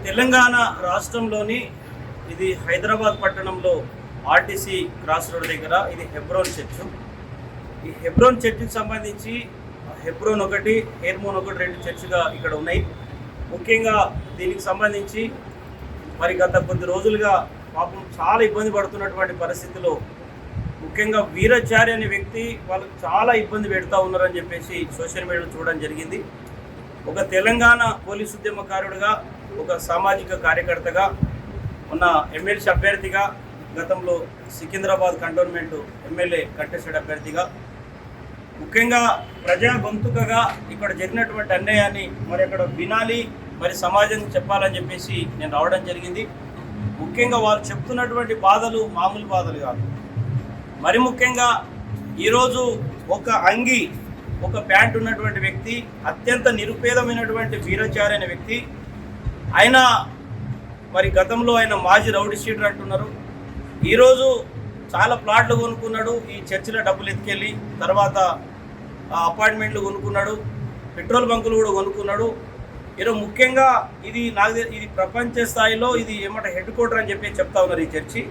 తెలంగాణ రాష్ట్రంలోని ఇది హైదరాబాద్ పట్టణంలో ఆర్టీసీ క్రాస్ రోడ్ దగ్గర ఇది హెబ్రోన్ చర్చ్. ఈ హెబ్రోన్ చర్చికి సంబంధించి హెబ్రోన్ ఒకటి, హెర్మోన్ ఒకటి, రెండు చర్చిగా ఇక్కడ ఉన్నాయి. ముఖ్యంగా దీనికి సంబంధించి మరి గత కొద్ది రోజులుగా పాపం చాలా ఇబ్బంది పడుతున్నటువంటి పరిస్థితిలో ముఖ్యంగా వీరాచారి అనే వ్యక్తి వాళ్ళకు చాలా ఇబ్బంది పెడతా ఉన్నారని చెప్పేసి సోషల్ మీడియాలో చూడడం జరిగింది. ఒక తెలంగాణ పోలీసు ఉద్యమకారుడిగా, ఒక సామాజిక కార్యకర్తగా, ఉన్న ఎమ్మెల్సీ అభ్యర్థిగా, గతంలో సికింద్రాబాద్ కంటోన్మెంట్ ఎమ్మెల్యే కంటెస్టెడ్ అభ్యర్థిగా, ముఖ్యంగా ప్రజా గొంతుకగా ఇక్కడ జరిగినటువంటి అన్యాయాన్ని మరి అక్కడ వినాలి, మరి సమాజం చెప్పాలని చెప్పేసి నేను రావడం జరిగింది. ముఖ్యంగా వారు చెప్తున్నటువంటి బాధలు మామూలు బాధలు కాదు. మరి ముఖ్యంగా ఈరోజు ఒక అంగి, ఒక ప్యాంట్ ఉన్నటువంటి వ్యక్తి, అత్యంత నిరుపేదమైనటువంటి వీరాచారి అనే వ్యక్తి, ఆయన మరి గతంలో ఆయన మాజీ రౌడీ షీటర్ అంటున్నారు. ఈరోజు చాలా ప్లాట్లు కొనుక్కున్నాడు, ఈ చర్చిలో డబ్బులు ఎత్తుకెళ్ళి, తర్వాత అపార్ట్మెంట్లు కొనుక్కున్నాడు, పెట్రోల్ బంకులు కూడా కొనుక్కున్నాడు. ఈరోజు ముఖ్యంగా ఇది ఇది ప్రపంచ స్థాయిలో ఇది ఏమంటే హెడ్ క్వార్టర్ అని చెప్పి చెప్తా ఉన్నారు ఈ చర్చి.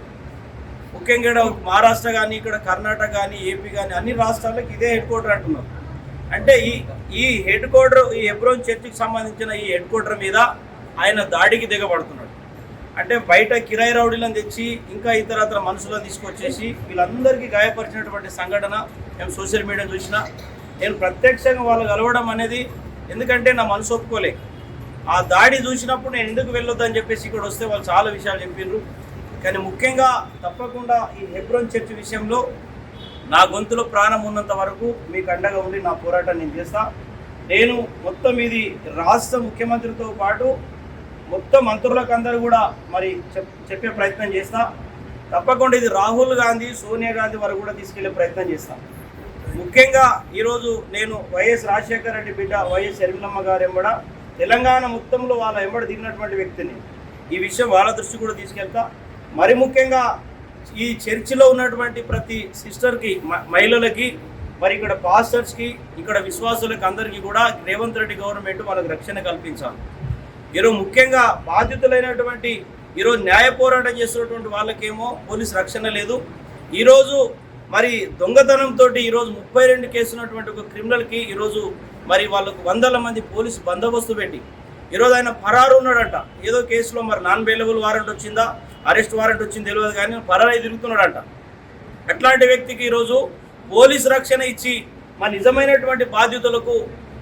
ముఖ్యంగా ఇక్కడ మహారాష్ట్ర కానీ, ఇక్కడ కర్ణాటక కానీ, ఏపీ కానీ అన్ని రాష్ట్రాలకు ఇదే హెడ్ క్వార్టర్ అంటున్నారు. అంటే ఈ హెడ్ క్వార్టర్, ఈ హెబ్రోన్ చర్చికి సంబంధించిన ఈ హెడ్ క్వార్టర్ మీద ఆయన దాడికి దిగబడుతున్నాడు. అంటే బయట కిరాయి రౌడీలను తెచ్చి ఇంకా ఇతరత్ర మనుషులను తీసుకొచ్చేసి వీళ్ళందరికీ గాయపరిచినటువంటి సంఘటన మేము సోషల్ మీడియా చూసిన. నేను ప్రత్యక్షంగా వాళ్ళు కలవడం అనేది, ఎందుకంటే నా మనసు ఒప్పుకోలే. ఆ దాడి చూసినప్పుడు నేను ఎందుకు వెళ్ళొద్దని చెప్పేసి ఇక్కడ వస్తే వాళ్ళు చాలా విషయాలు చెప్పిండ్రు. కానీ ముఖ్యంగా తప్పకుండా ఈ హెబ్రోన్ చర్చ్ విషయంలో నా గొంతులో ప్రాణం ఉన్నంత వరకు మీకు అండగా ఉండి నా పోరాటం నేను చేస్తా. నేను మొత్తం ఇది రాష్ట్ర ముఖ్యమంత్రితో పాటు మొత్తం మంత్రులకు అందరూ కూడా మరి చెప్పే ప్రయత్నం చేస్తా. తప్పకుండా ఇది రాహుల్ గాంధీ, సోనియా గాంధీ వరకు కూడా తీసుకెళ్లే ప్రయత్నం చేస్తా. ముఖ్యంగా ఈరోజు నేను వైఎస్ రాజశేఖర రెడ్డి బిడ్డ వైఎస్ షర్మిలమ్మ గారు ఎంబడ తెలంగాణ మొత్తంలో వాళ్ళ ఎంబడ దిగినటువంటి వ్యక్తిని, ఈ విషయం వాళ్ళ దృష్టి కూడా తీసుకెళ్తా. మరి ముఖ్యంగా ఈ చర్చిలో ఉన్నటువంటి ప్రతి సిస్టర్కి, మహిళలకి, మరి ఇక్కడ పాస్టర్స్కి, ఇక్కడ విశ్వాసులకి అందరికీ కూడా రేవంత్ రెడ్డి గవర్నమెంట్ వాళ్ళకి రక్షణ కల్పించాలి. ఈరోజు ముఖ్యంగా బాధితులైనటువంటి ఈరోజు న్యాయ పోరాటం చేస్తున్నటువంటి వాళ్ళకేమో పోలీసు రక్షణ లేదు. ఈరోజు మరి దొంగతనంతో ఈరోజు 32 కేసులు ఉన్నటువంటి ఒక క్రిమినల్కి ఈరోజు మరి వాళ్ళకు వందల మంది పోలీసు బందోబస్తు పెట్టి ఈరోజు ఆయన పరారు ఉన్నాడంట. ఏదో కేసులో మరి నాన్ బెయిలబుల్ వారెంట్ వచ్చిందా, అరెస్ట్ వారెంట్ వచ్చింది తెలియదు, కానీ పరారై తిరుగుతున్నాడంట. అట్లాంటి వ్యక్తికి ఈరోజు పోలీసు రక్షణ ఇచ్చి మరి నిజమైనటువంటి బాధ్యతలకు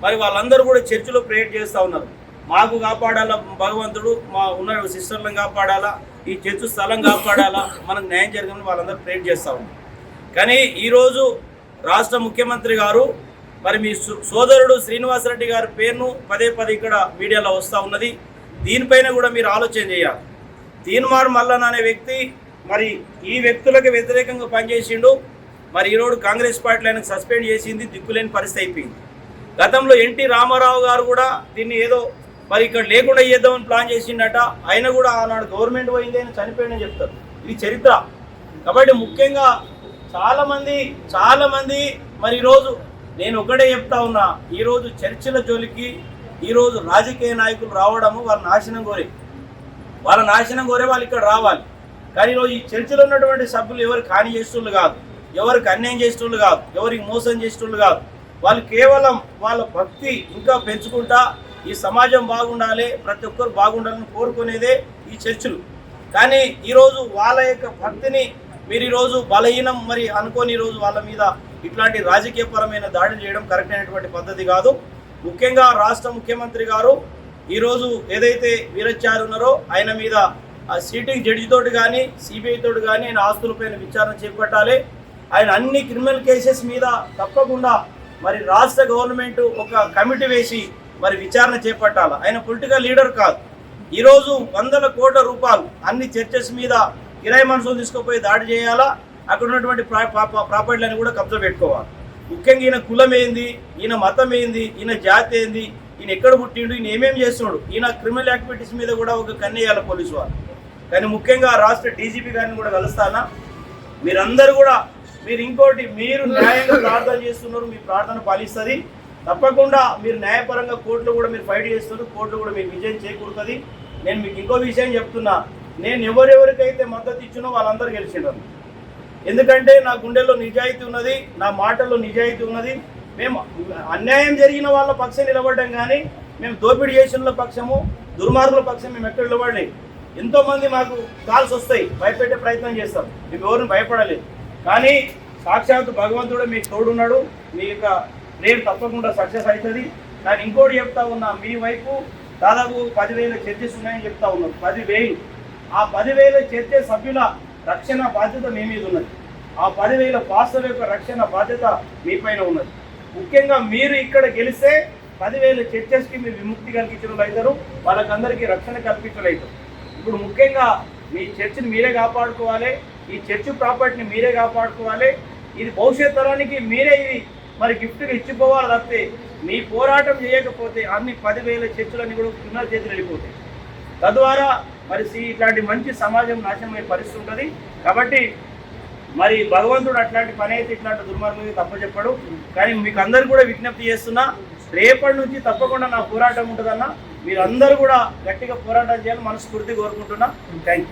మరి వాళ్ళందరూ కూడా చర్చిలో ప్రేయర్ చేస్తూ ఉన్నారు. మాకు కాపాడాలా భగవంతుడు, మా ఉన్న సిస్టర్లను కాపాడాలా, ఈ చర్చ్ స్థలం కాపాడాలా, మనకు న్యాయం జరగాలని వాళ్ళందరూ ప్రేయర్ చేస్తూ ఉన్నారు. కానీ ఈరోజు రాష్ట్ర ముఖ్యమంత్రి గారు మరి మీ సోదరుడు శ్రీనివాసరెడ్డి గారి పేరును పదే ఇక్కడ మీడియాలో వస్తూ ఉన్నది. దీనిపైన కూడా మీరు ఆలోచన చేయాలి. తీన్మార్ మల్లన్ అనే వ్యక్తి మరి ఈ వ్యక్తులకు వ్యతిరేకంగా పనిచేసిండు. మరి ఈరోజు కాంగ్రెస్ పార్టీలో ఆయనకు సస్పెండ్ చేసింది, దిక్కులేని పరిస్థితి అయిపోయింది. గతంలో ఎన్టీ రామారావు గారు కూడా దీన్ని ఏదో మరి ఇక్కడ లేకుండా చేద్దామని ప్లాన్ చేసిండట. ఆయన కూడా ఆనాడు గవర్నమెంట్ పోయింది, ఆయన చనిపోయిందని చెప్తారు. ఇది చరిత్ర. కాబట్టి ముఖ్యంగా చాలామంది మరి ఈరోజు నేను ఒకటే చెప్తా ఉన్నా, ఈరోజు చర్చిల జోలికి ఈరోజు రాజకీయ నాయకులు రావడము వాళ్ళ నాశనం కోరే వాళ్ళు ఇక్కడ రావాలి. కానీ ఈరోజు ఈ చర్చిలో ఉన్నటువంటి సభ్యులు ఎవరికి హాని చేసేటోళ్ళు కాదు, ఎవరికి అన్యాయం చేసేటోళ్ళు కాదు, ఎవరికి మోసం చేసేటోళ్ళు కాదు. వాళ్ళు కేవలం వాళ్ళ భక్తి ఇంకా పెంచుకుంటా ఈ సమాజం బాగుండాలి, ప్రతి ఒక్కరు బాగుండాలని కోరుకునేదే ఈ చర్చిలు. కానీ ఈరోజు వాళ్ళ యొక్క భక్తిని మీరు ఈరోజు బలహీనం మరి అనుకొని ఈరోజు వాళ్ళ మీద ఇట్లాంటి రాజకీయపరమైన దాడులు చేయడం కరెక్ట్ అయినటువంటి పద్ధతి కాదు. ముఖ్యంగా రాష్ట్ర ముఖ్యమంత్రి గారు ఈరోజు ఏదైతే వీరాచారి ఉన్నారో ఆయన మీద ఆ సిట్టింగ్ జడ్జితోటి కానీ, సిబిఐ తోటి కానీ ఆయన ఆస్తులపైన విచారణ చేపట్టాలి. ఆయన అన్ని క్రిమినల్ కేసెస్ మీద తప్పకుండా మరి రాష్ట్ర గవర్నమెంట్ ఒక కమిటీ వేసి మరి విచారణ చేపట్టాలి. ఆయన పొలిటికల్ లీడర్ కాదు. ఈరోజు వందల కోట్ల రూపాయలు అన్ని చర్చెస్ మీద కిరాయి మనుషులు తీసుకుపోయి దాడి చేయాలా, అక్కడ ఉన్నటువంటి ప్రాపర్టీలను కూడా కబ్జా పెట్టుకోవాలి. ముఖ్యంగా ఈయన కులం ఏంది, ఈయన మతం ఏంది, ఈయన జాతి ఏంది, ఈయన ఎక్కడ పుట్టిండు, ఈయన ఏమేమి చేస్తున్నాడు, ఈయన క్రిమినల్ యాక్టివిటీస్ మీద కూడా ఒక కన్నేయాలి పోలీసు వాళ్ళు. కానీ ముఖ్యంగా రాష్ట్ర డీజీపీ గారిని కూడా కలుస్తానా, మీరందరూ కూడా మీరు న్యాయంగా ప్రార్థన చేస్తున్నారు, మీ ప్రార్థన పాలిస్తుంది. తప్పకుండా మీరు న్యాయపరంగా కోర్టులో కూడా మీరు ఫైట్ చేస్తున్నారు, కోర్టులో కూడా మీకు విజయం చేకూరుతుంది. నేను మీకు ఇంకో విషయం చెప్తున్నా, నేను ఎవరెవరికైతే మద్దతు ఇచ్చినో వాళ్ళందరూ గెలిచిండ్రు. ఎందుకంటే నా గుండెల్లో నిజాయితీ ఉన్నది, నా మాటల్లో నిజాయితీ ఉన్నది. మేము అన్యాయం జరిగిన వాళ్ళ పక్షం నిలబడ్డాం, కానీ మేము దోపిడీ చేసిన పక్షము, దుర్మార్గుల పక్షం మేము ఎక్కడ నిలబడలేదు. ఎంతోమంది మాకు కాల్స్ వస్తాయి, భయపెట్టే ప్రయత్నం చేస్తాం, మేము ఎవరిని భయపడలేదు. కానీ సాక్షాత్తు భగవంతుడు మీకు తోడున్నాడు, మీ యొక్క ప్రేయర్ తప్పకుండా సక్సెస్ అవుతుంది. కానీ ఇంకోటి చెప్తా ఉన్నా, మీ వైపు దాదాపు 10,000 చర్చెస్ ఉన్నాయని చెప్తా ఉన్నారు. 10,000 ఆ 10,000 చర్చె సభ్యుల రక్షణ బాధ్యత మీ మీద ఉన్నది. ఆ 10,000 పాస్టర్ల యొక్క రక్షణ బాధ్యత మీ పైన ఉన్నది. ముఖ్యంగా మీరు ఇక్కడ గెలిస్తే 10,000 చర్చెస్కి మీరు విముక్తి కల్పించడం అవుతారు, వాళ్ళకందరికీ రక్షణ కల్పించడం అవుతారు. ఇప్పుడు ముఖ్యంగా మీ చర్చిని మీరే కాపాడుకోవాలి, ఈ చర్చి ప్రాపర్టీని మీరే కాపాడుకోవాలి. ఇది భవిష్యత్ తరానికి మీరే ఇది మరి గిఫ్ట్గా ఇచ్చిపోవాలి తప్పితే మీ పోరాటం చేయకపోతే అన్ని 10,000 చర్చలన్నీ కూడా క్రిమినల్ చేతులు వెళ్ళిపోతాయి. తద్వారా మరి ఇట్లాంటి మంచి సమాజం నాశనమయ్యే పరిస్థితి ఉంటుంది. కాబట్టి మరి భగవంతుడు అట్లాంటి పని అయితే ఇట్లాంటి దుర్మార్గం తప్పచెప్పాడు. కానీ మీకు అందరు కూడా విజ్ఞప్తి చేస్తున్నా, రేపటి నుంచి తప్పకుండా నా పోరాటం ఉంటుందన్న, మీరందరూ కూడా గట్టిగా పోరాటం చేయాలని మనస్ఫూర్తిగా కోరుకుంటున్నా. Thank you.